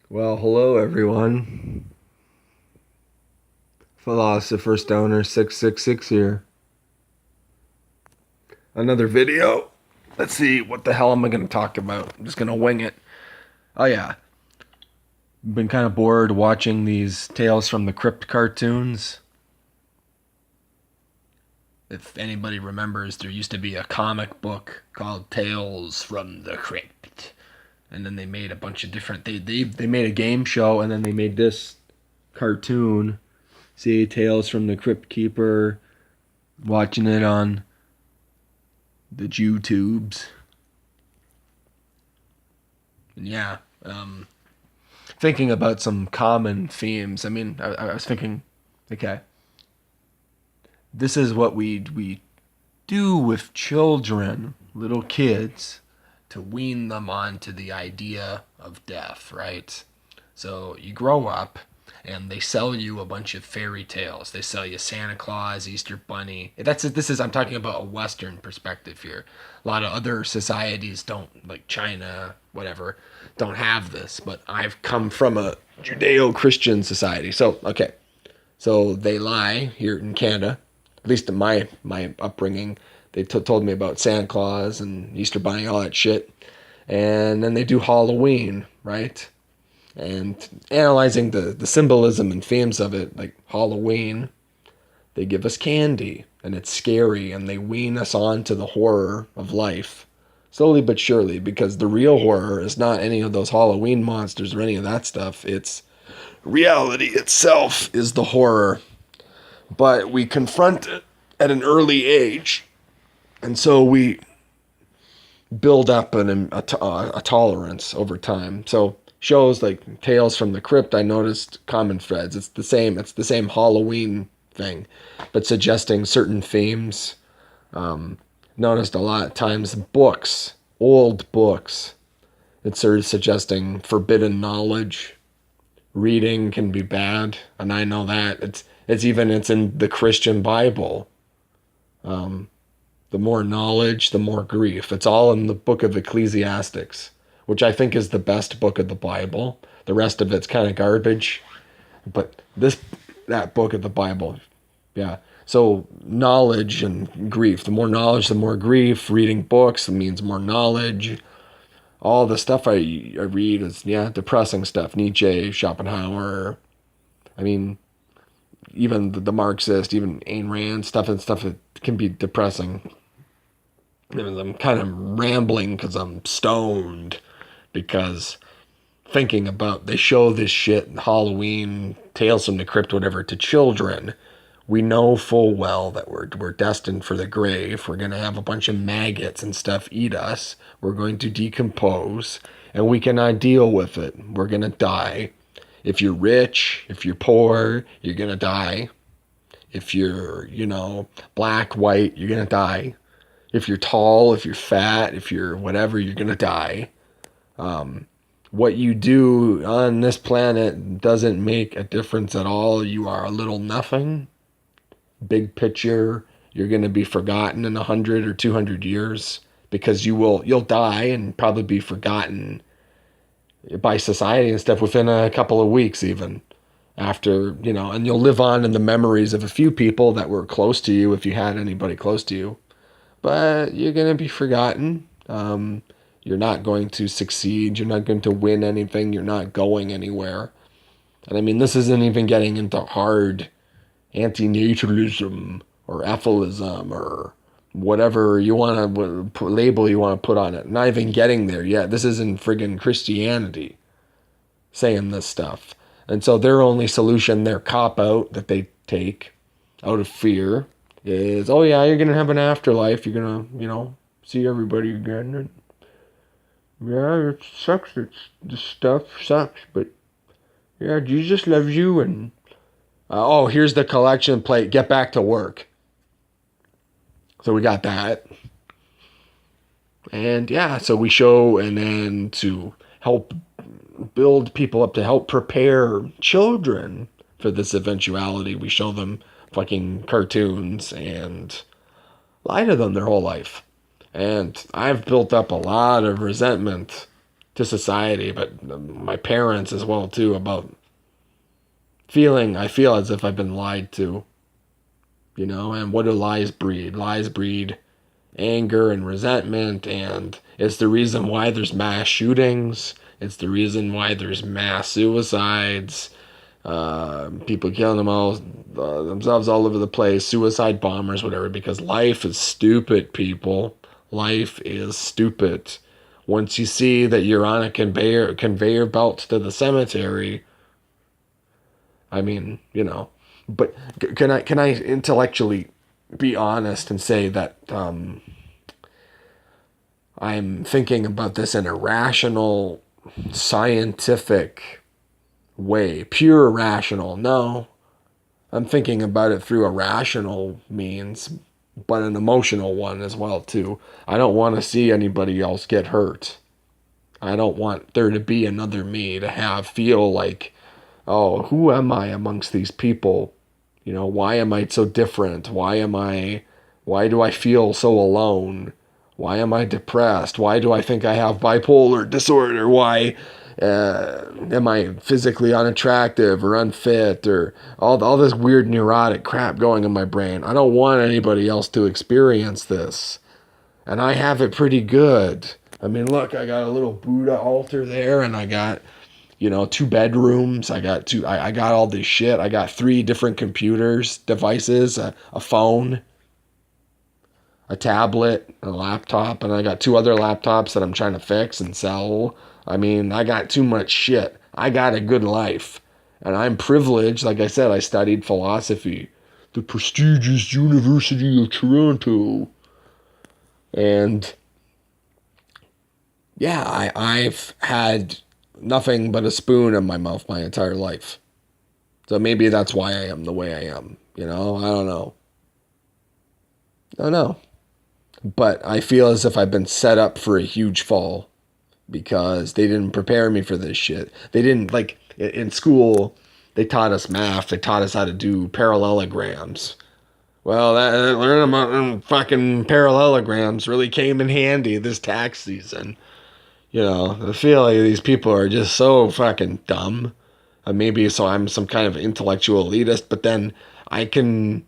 Well, hello everyone. Philosopher Stoner 666 here. Another video. Let's see, what the hell am I going to talk about? I'm just going to wing it. Oh yeah, been kind of bored watching these Tales from the Crypt cartoons. If anybody remembers, there used to be a comic book called Tales from the Crypt. And then they made a bunch of different they made a game show, and then they made this cartoon. See, Tales from the Crypt Keeper, watching it on the YouTubes. And yeah, thinking about some common themes. I was thinking, okay, this is what we do with children, little kids, to wean them onto the idea of death, right? So you grow up and they sell you a bunch of fairy tales. They sell you Santa Claus, Easter Bunny. I'm talking about a Western perspective here. A lot of other societies don't, like China, whatever, don't have this. But I've come from a Judeo-Christian society. So, okay. So they lie here in Canada, at least in my upbringing. They told me about Santa Claus and Easter Bunny, all that shit. And then they do Halloween, right? And analyzing the symbolism and themes of it, like Halloween, they give us candy, and it's scary, and they wean us on to the horror of life, slowly but surely, because the real horror is not any of those Halloween monsters or any of that stuff. It's reality itself is the horror, but we confront it at an early age, and so we build up a tolerance over time. So shows like Tales from the Crypt, I noticed common threads. It's the same. It's the same Halloween thing, but suggesting certain themes. Noticed a lot of times books, old books. It's sort of suggesting forbidden knowledge. Reading can be bad, and I know that. It's in the Christian Bible. The more knowledge, the more grief. It's all in the book of Ecclesiastics, which I think is the best book of the Bible. The rest of it's kind of garbage, but that book of the Bible, yeah. So knowledge and grief. The more knowledge, the more grief. Reading books means more knowledge. All the stuff I read is, yeah, depressing stuff. Nietzsche, Schopenhauer. I mean, even the Marxist, even Ayn Rand stuff that can be depressing. I'm kind of rambling because I'm stoned, because thinking about, they show this shit in Halloween, Tales from the Crypt, whatever, to children. We know full well that we're destined for the grave. We're going to have a bunch of maggots and stuff eat us. We're going to decompose, and we cannot deal with it. We're going to die. If you're rich, if you're poor, you're going to die. If you're, black, white, you're going to die. If you're tall, if you're fat, if you're whatever, you're going to die. What you do on this planet doesn't make a difference at all. You are a little nothing. Big picture, you're going to be forgotten in 100 or 200 years, because you'll die and probably be forgotten by society and stuff within a couple of weeks, even after, and you'll live on in the memories of a few people that were close to you, if you had anybody close to you. But you're going to be forgotten. You're not going to succeed. You're not going to win anything. You're not going anywhere. And I mean, this isn't even getting into hard anti-naturalism or apholism or whatever you want to label you want to put on it. Not even getting there yet. This isn't friggin' Christianity saying this stuff. And so their only solution, their cop-out that they take out of fear, is, oh yeah, you're going to have an afterlife. You're going to, see everybody again. And yeah, it sucks. This stuff sucks. But yeah, Jesus loves you. And oh, here's the collection plate. Get back to work. So we got that. And yeah, so we show, and then to help build people up, to help prepare children for this eventuality, we show them fucking cartoons and lie to them their whole life. And I've built up a lot of resentment to society, but my parents as well too, about feeling, I feel as if I've been lied to, and what do lies breed? Lies breed anger and resentment, and it's the reason why there's mass shootings. It's the reason why there's mass suicides, people killing themselves all over the place, suicide bombers, whatever, because life is stupid, people. Life is stupid. Once you see that you're on a conveyor belt to the cemetery, I mean, but can I intellectually be honest and say that I'm thinking about this in a rational, scientific way, pure rational? No, I'm thinking about it through a rational means, but an emotional one as well too. I don't want to see anybody else get hurt. I don't want there to be another me to feel like, oh, who am I amongst these people? Why am I so different? Why do I feel so alone? Why am I depressed? Why do I think I have bipolar disorder? Why am I physically unattractive or unfit, or all this weird neurotic crap going in my brain? I don't want anybody else to experience this. And I have it pretty good. I mean, look, I got a little Buddha altar there, and I got 2 bedrooms. I got all this shit. I got 3 different devices, a phone, a tablet, a laptop, and I got 2 other laptops that I'm trying to fix and sell. I mean, I got too much shit. I got a good life. And I'm privileged. Like I said, I studied philosophy, the prestigious University of Toronto. And yeah, I've had nothing but a spoon in my mouth my entire life. So maybe that's why I am the way I am. I don't know. I don't know. But I feel as if I've been set up for a huge fall because they didn't prepare me for this shit. They didn't, like, in school, they taught us math. They taught us how to do parallelograms. Well, learning about fucking parallelograms really came in handy this tax season. I feel like these people are just so fucking dumb. Maybe so I'm some kind of intellectual elitist, but then I can't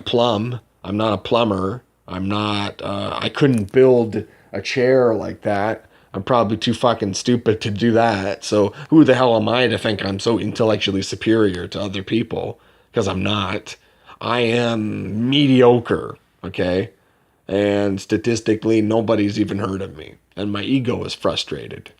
plumb. I'm not a plumber. I couldn't build a chair like that. I'm probably too fucking stupid to do that. So who the hell am I to think I'm so intellectually superior to other people? Because I'm not. I am mediocre, okay? And statistically, nobody's even heard of me. And my ego is frustrated.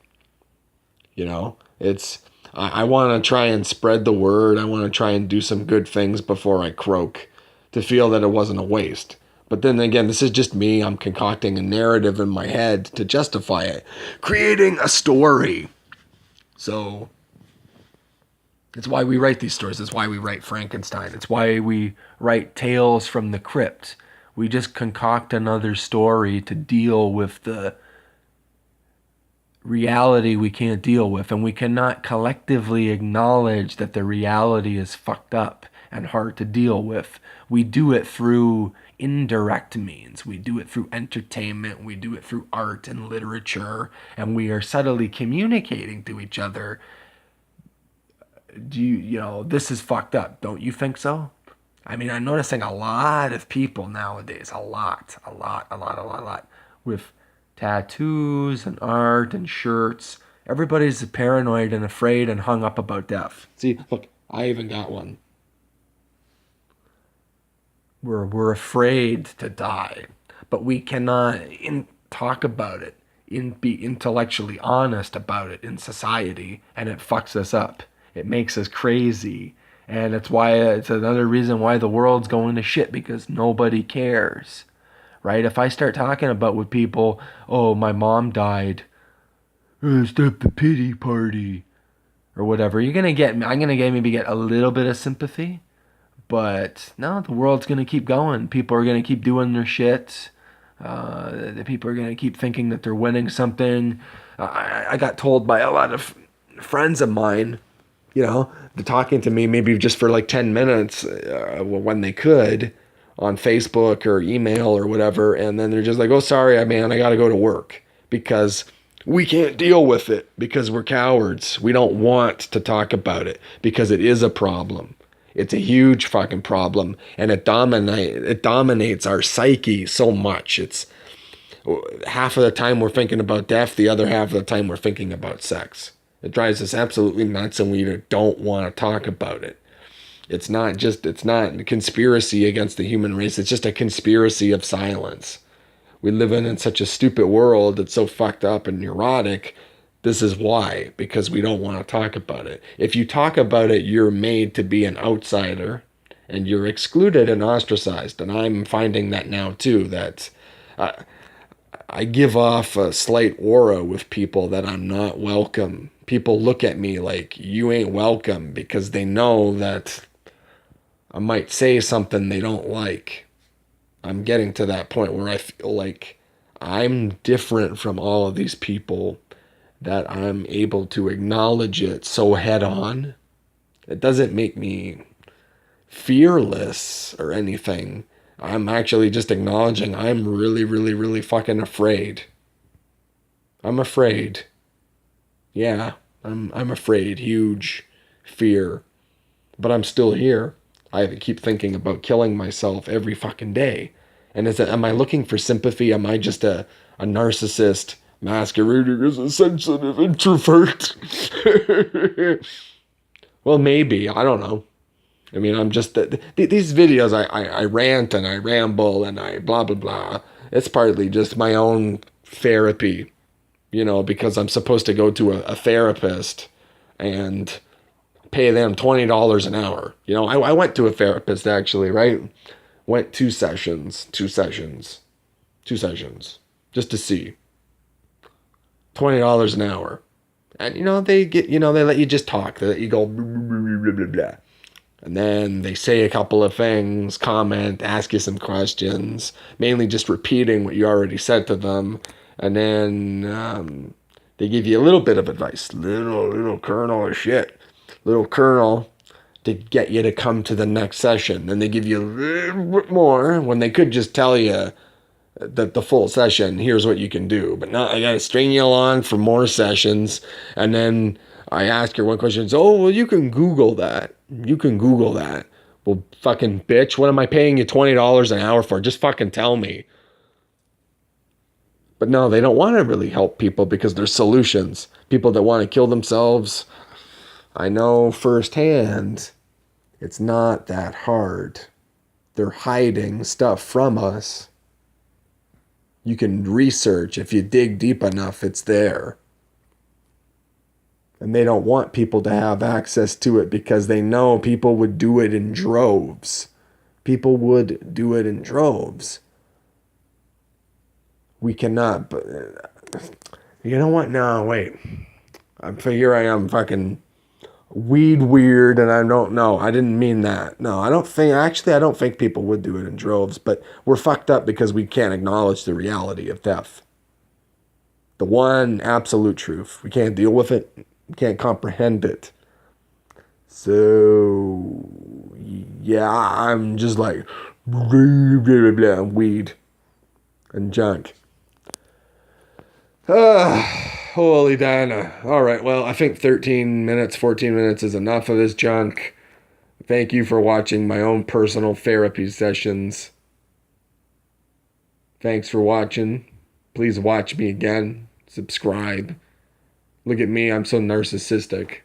I want to try and spread the word. I want to try and do some good things before I croak to feel that it wasn't a waste. But then again, this is just me. I'm concocting a narrative in my head to justify it. Creating a story. So it's why we write these stories. It's why we write Frankenstein. It's why we write Tales from the Crypt. We just concoct another story to deal with the reality we can't deal with. And we cannot collectively acknowledge that the reality is fucked up and hard to deal with. We do it through indirect means. We do it through entertainment. We do it through art and literature. And we are subtly communicating to each other. This is fucked up. Don't you think so? I mean, I'm noticing a lot of people nowadays, a lot, with tattoos and art and shirts. Everybody's paranoid and afraid and hung up about death. See, look, I even got one. We're afraid to die, but we cannot talk about it, be intellectually honest about it in society, and it fucks us up. It makes us crazy. And it's another reason why the world's going to shit, because nobody cares, right? If I start talking about with people, oh, my mom died, stop the pity party, or whatever, I'm gonna maybe get a little bit of sympathy, but no, the world's gonna keep going. People are gonna keep doing their shit. The people are gonna keep thinking that they're winning something. I got told by a lot of friends of mine, they're talking to me maybe just for like 10 minutes when they could on Facebook or email or whatever. And then they're just like, oh, sorry, man, I got to go to work. because we can't deal with it, because we're cowards. We don't want to talk about it because it is a problem. It's a huge fucking problem, and it dominates our psyche so much. It's half of the time we're thinking about death, the other half of the time we're thinking about sex. It drives us absolutely nuts, and we don't want to talk about it. It's not a conspiracy against the human race. It's just a conspiracy of silence. We live in such a stupid world that's so fucked up and neurotic. This is why, because we don't want to talk about it. If you talk about it, you're made to be an outsider, and you're excluded and ostracized. And I'm finding that now too, that I give off a slight aura with people that I'm not welcome. People look at me like, you ain't welcome, because they know that I might say something they don't like. I'm getting to that point where I feel like I'm different from all of these people, that I'm able to acknowledge it so head on. It doesn't make me fearless or anything. I'm actually just acknowledging I'm really, really, really fucking afraid. I'm afraid. Yeah, I'm afraid. Huge fear. But I'm still here. I keep thinking about killing myself every fucking day. And am I looking for sympathy? Am I just a narcissist masquerading as a sensitive introvert? Well, maybe. I don't know. I mean, I'm just... these videos, I rant and I ramble and I blah, blah, blah. It's partly just my own therapy, because I'm supposed to go to a therapist and pay them $20 an hour. I went to a therapist, actually, right? Went 2 sessions, just to see. $20 an hour. And, they let you just talk. They let you go, blah, blah, blah, blah, blah. And then they say a couple of things, comment, ask you some questions, mainly just repeating what you already said to them. And then they give you a little bit of advice, little kernel of shit, little kernel to get you to come to the next session. Then they give you a little bit more when they could just tell you that the full session, here's what you can do. But now I got to string you along for more sessions. And then I ask her one question. Oh, well, you can Google that. Well, fucking bitch, what am I paying you $20 an hour for? Just fucking tell me. But no, they don't want to really help people because there's solutions. People that want to kill themselves, I know firsthand, it's not that hard. They're hiding stuff from us. You can research. If you dig deep enough, it's there. And they don't want people to have access to it because they know people would do it in droves. People would do it in droves. We cannot, but you know what? No, wait. Here I am fucking weird, and I don't know. I didn't mean that. No, I don't think people would do it in droves, but we're fucked up because we can't acknowledge the reality of death. The one absolute truth. We can't deal with it. We can't comprehend it. So, yeah, I'm just like, blah, blah, blah, weed and junk. Holy Diana. All right, well, I think 13 minutes, 14 minutes is enough of this junk. Thank you for watching my own personal therapy sessions. Thanks for watching. Please watch me again. Subscribe. Look at me, I'm so narcissistic.